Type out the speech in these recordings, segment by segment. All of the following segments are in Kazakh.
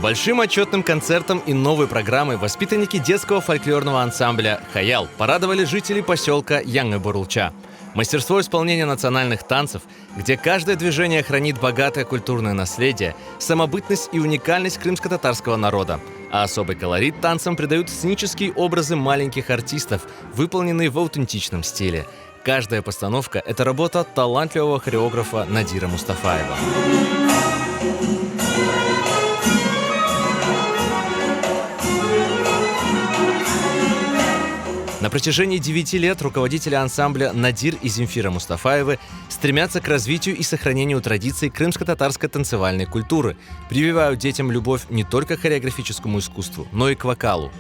Большим отчетным концертом и новой программой воспитанники детского фольклорного ансамбля «Хаял» порадовали жителей поселка Яңы-Бурулча. Мастерство исполнения национальных танцев, где каждое движение хранит богатое культурное наследие, самобытность и уникальность крымско-татарского народа. А особый колорит танцам придают сценические образы маленьких артистов, выполненные в аутентичном стиле. Каждая постановка – это работа талантливого хореографа Надира Мустафаева. На протяжении 9 лет руководители ансамбля Надир и Земфира Мустафаевы стремятся к развитию и сохранению традиций крымско-татарской танцевальной культуры, прививают детям любовь не только к хореографическому искусству, но и к вокалу.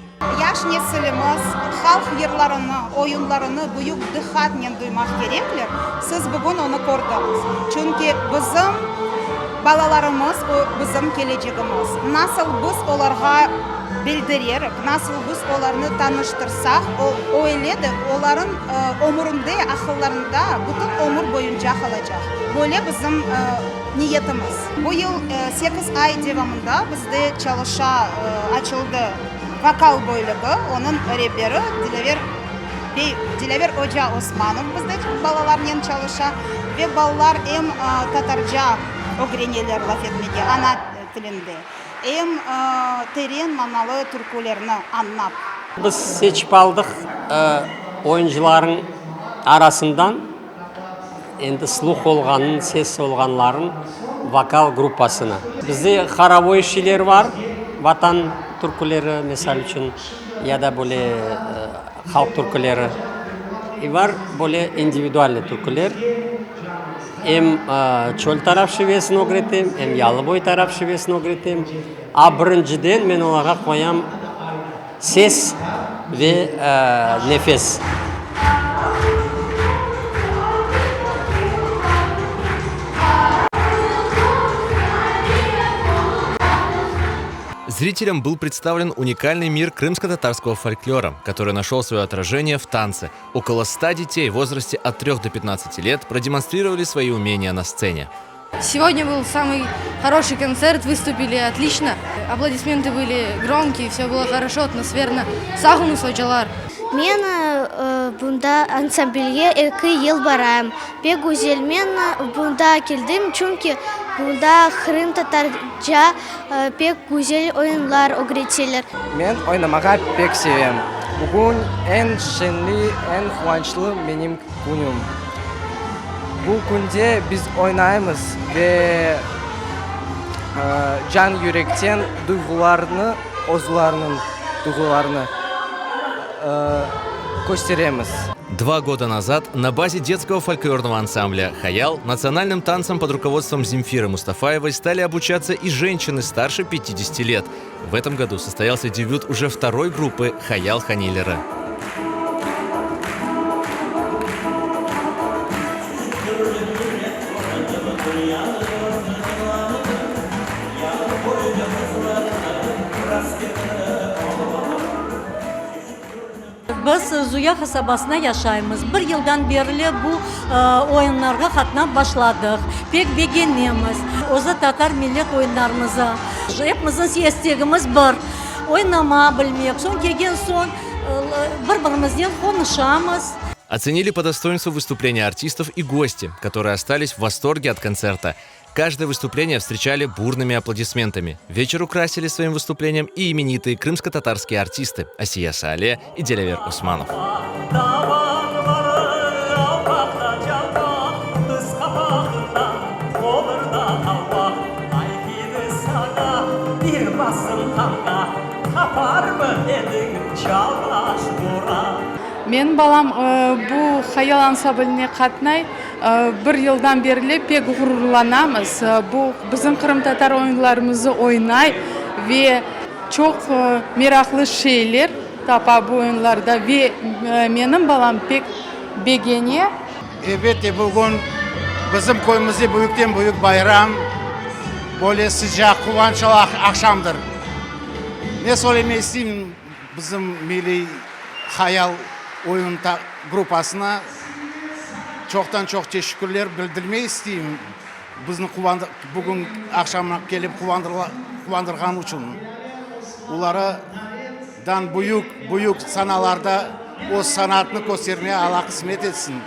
Яш неселimiz халк йырларыны, oyunlarını büyük dikkatlə duymaq gerekler. Siz bugün onu gördünüz. Çünkü bizim balalarımız, bizim geleceğimiz. Nasıl biz onlara bildirerek, nasıl biz onlarını tanıştırsak, öyle de onların ömründe, akıllarında bütün ömür boyunca kalacak. Böyle bizim niyetimiz. Bu yıl 8 ay devamında bizde çalışa açıldı vokal bölümü. Onun rehberi Dilever Hoca Osmanov bizde balalarla çalışa ve balalar hem Tatarca öğreniyorlar laf etmeye ana dilinde. Hem terin manalı türkülerini anlap. Biz seçip aldık oyuncuların arasından endi sluh olganın, ses olganların vokal gruppasını. Bizde хоровой şeyler var, vatan türküleri misal için ya da böyle halk türküleri var, böyle individualli türküler. Hem çöl taraf şivesini öğretim, hem Yalıboy taraf şivesini öğretim. A birinciden men onlara koyam ses ve nefes. Зрителям был представлен уникальный мир крымско-татарского фольклора, который нашел свое отражение в танце. Около 100 детей в возрасте от 3 до 15 лет продемонстрировали свои умения на сцене. Сегодня был самый хороший концерт, выступили отлично. Аплодисменты были громкие, все было хорошо, атмосферно. Сағыну сочалар. Мен бунда ансамбльге 2 yıl барам. Бек güzel мен бунда келдим, çünkü bunda Kırım Tatarca pek güzel oyunlar öğretiyorlar. Ben oynamağa pek seviyorum. Bugün en şenli, en kıvançlı benim günüm. Bu günde biz oynayımız ve can yürekten duygularını, озларының duygularını gösterеміз. 2 года назад на базе детского фольклорного ансамбля «Хаял» национальным танцам под руководством Земфиры Мустафаевой стали обучаться и женщины старше 50 лет. В этом году состоялся дебют уже второй группы «Хаял Ханилеры». Biz Zuya kasabasına yaşayımız. 1 yıldan beri bu oyunlarga katına başladık. Pek beğenimiz. Oza Tatar millet oyunlarımıza. Hepimizin siyastigimiz bir. Oynama bilmeyek. Son kegen son birbirimizden konuşamız. Оценили по достоинству выступления артистов и гости, которые остались в восторге от концерта. Каждое выступление встречали бурными аплодисментами. Вечер украсили своим выступлением и именитые крымско-татарские артисты Асия Сале и Диливер Усманов. Мен балам bu Хаял ансамбліне қатнай 1 yıldan beri pek gururlanamız. Bu bizim Kırım Tatar oyunlarımızı oynay ve çok meraklı şeyler tapa bu oyunlarda ve benim balam pek beğeniyor. Evet, bugün bizim köyümüzde büyükten büyük bayram, böyle sıcak, kıvançlı akşamdır. Ne söylemek isteyeyim bizim milli Hayal oyun grupasına çoktan çok teşekkürler bildirmek isteyeyim. біздің бүгін ақшамға келіп қуандырған үшін. Олардан бұйық саналарда осы санатыны көстеріне Алла қысмет етсін.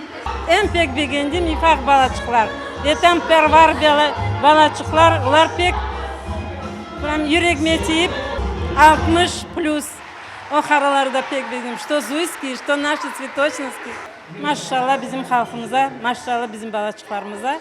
En pek beğendiğim ifak balıkçılar. Yetempervar balıkçılar, onlar pek yüreğime tiyip 60 plus. O haralarda pek beğendim. Что зуйский, что наши цветочновские. Maşallah bizim halkımıza, maşallah bizim balıkçılarımıza.